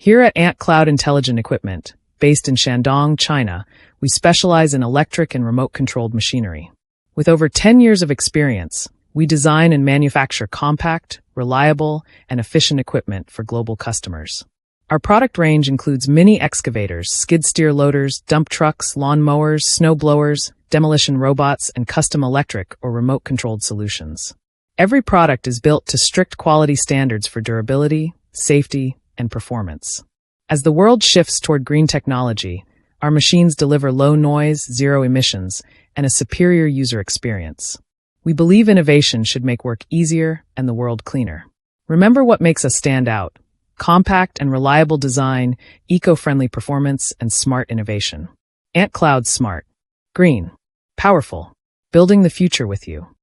Here at Ant Cloud Intelligent Equipment, based in Shandong, China, we specialize in electric and remote-controlled machinery. With over 10 years of experience, we design and manufacture compact, reliable, and efficient equipment for global customers. Our product range includes mini excavators, skid-steer loaders, dump trucks, lawn mowers, snow blowers, demolition robots, and custom electric or remote-controlled solutions. Every product is built to strict quality standards for durability, safety, and performance. As the world shifts toward green technology, our machines deliver low noise, zero emissions, and a superior user experience. We believe innovation should make work easier and the world cleaner. Remember what makes us stand out: compact and reliable design, eco-friendly performance, and smart innovation. Ant Cloud Smart. Green. Powerful. Building the future with you.